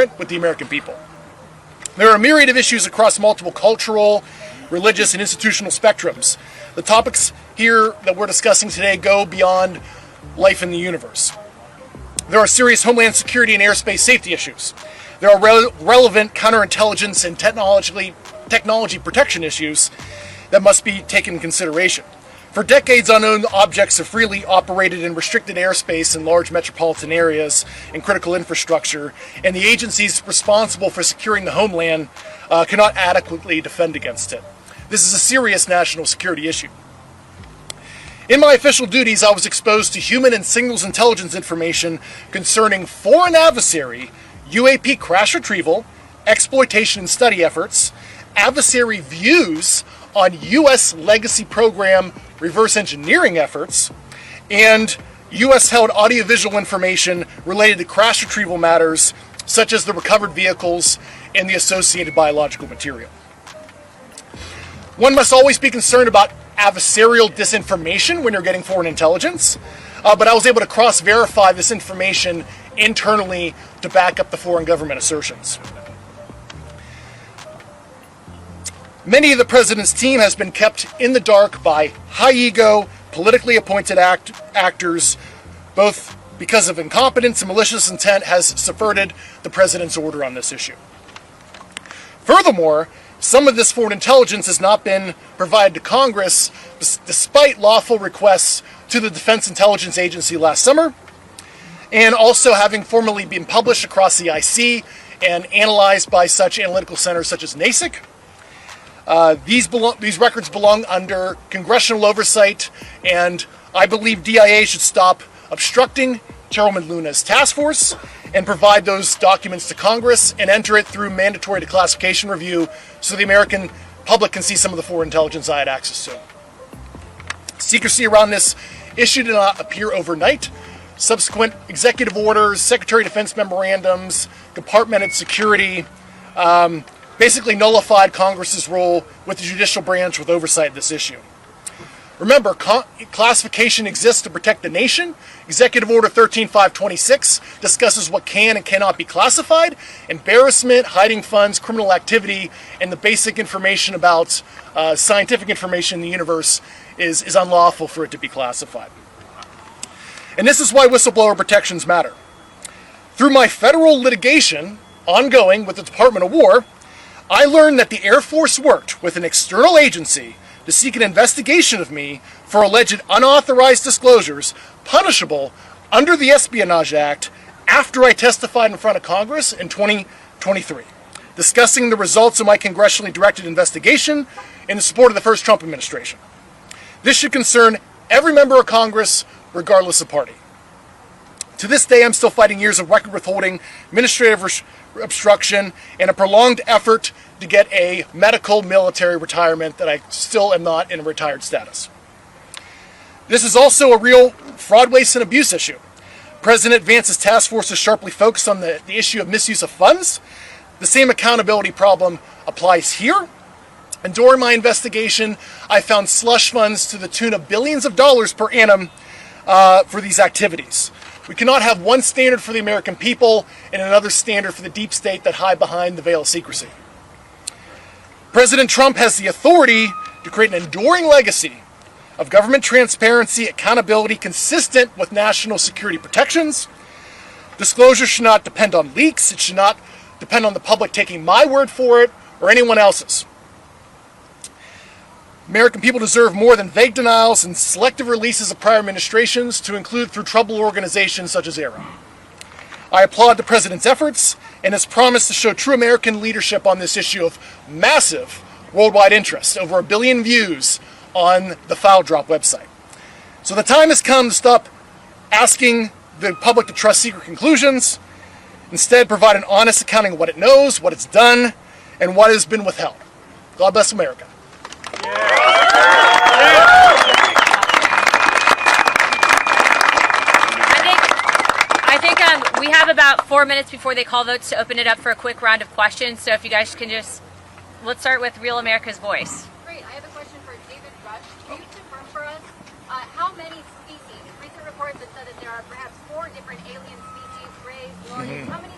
with the American people. There are a myriad of issues across multiple cultural, religious, and institutional spectrums. The topics here that we're discussing today go beyond life in the universe. There are serious homeland security and airspace safety issues. There are relevant counterintelligence and technology protection issues that must be taken into consideration. For decades, unknown objects have freely operated in restricted airspace in large metropolitan areas and critical infrastructure, and the agencies responsible for securing the homeland cannot adequately defend against it. This is a serious national security issue. In my official duties, I was exposed to human and signals intelligence information concerning foreign adversary, UAP crash retrieval, exploitation and study efforts, adversary views on U.S. legacy program reverse engineering efforts, and U.S.-held audiovisual information related to crash retrieval matters, such as the recovered vehicles and the associated biological material. One must always be concerned about adversarial disinformation when you're getting foreign intelligence, but I was able to cross-verify this information internally to back up the foreign government assertions. Many of the president's team has been kept in the dark by high-ego, politically appointed actors, both because of incompetence and malicious intent has subverted the president's order on this issue. Furthermore, some of this foreign intelligence has not been provided to Congress despite lawful requests to the Defense Intelligence Agency last summer, and also having formally been published across the IC and analyzed by such analytical centers such as NASIC. These records belong under congressional oversight, and I believe DIA should stop obstructing Chairwoman Luna's task force and provide those documents to Congress and enter it through mandatory declassification review so the American public can see some of the foreign intelligence I had access to. Secrecy around this issue did not appear overnight. Subsequent executive orders, Secretary of Defense memorandums, compartmented security, basically nullified Congress's role with the judicial branch with oversight of this issue. Remember, classification exists to protect the nation. Executive Order 13526 discusses what can and cannot be classified. Embarrassment, hiding funds, criminal activity, and the basic information about scientific information in the universe is unlawful for it to be classified. And this is why whistleblower protections matter. Through my federal litigation ongoing with the Department of War, I learned that the Air Force worked with an external agency to seek an investigation of me for alleged unauthorized disclosures punishable under the Espionage Act after I testified in front of Congress in 2023, discussing the results of my congressionally directed investigation in the support of the first Trump administration. This should concern every member of Congress, regardless of party. To this day, I'm still fighting years of record withholding, administrative obstruction, and a prolonged effort to get a medical military retirement that I still am not in a retired status. This is also a real fraud, waste, and abuse issue. President Vance's task force is sharply focused on the issue of misuse of funds. The same accountability problem applies here. And during my investigation, I found slush funds to the tune of billions of dollars per annum for these activities. We cannot have one standard for the American people and another standard for the deep state that hide behind the veil of secrecy. President Trump has the authority to create an enduring legacy of government transparency, accountability consistent with national security protections. Disclosure should not depend on leaks. It should not depend on the public taking my word for it or anyone else's. American people deserve more than vague denials and selective releases of prior administrations, to include through troubled organizations such as ARROW. I applaud the President's efforts and his promise to show true American leadership on this issue of massive worldwide interest, over 1 billion views on the File Drop website. So the time has come to stop asking the public to trust secret conclusions. Instead, provide an honest accounting of what it knows, what it's done, and what has been withheld. God bless America. I think we have about 4 minutes before they call votes to open it up for a quick round of questions. So if you guys can just, let's start with Real America's Voice. Great. I have a question for David Rush. Can you confirm for us how many species? Recent reports have said that there are perhaps 4 different alien species raised. How many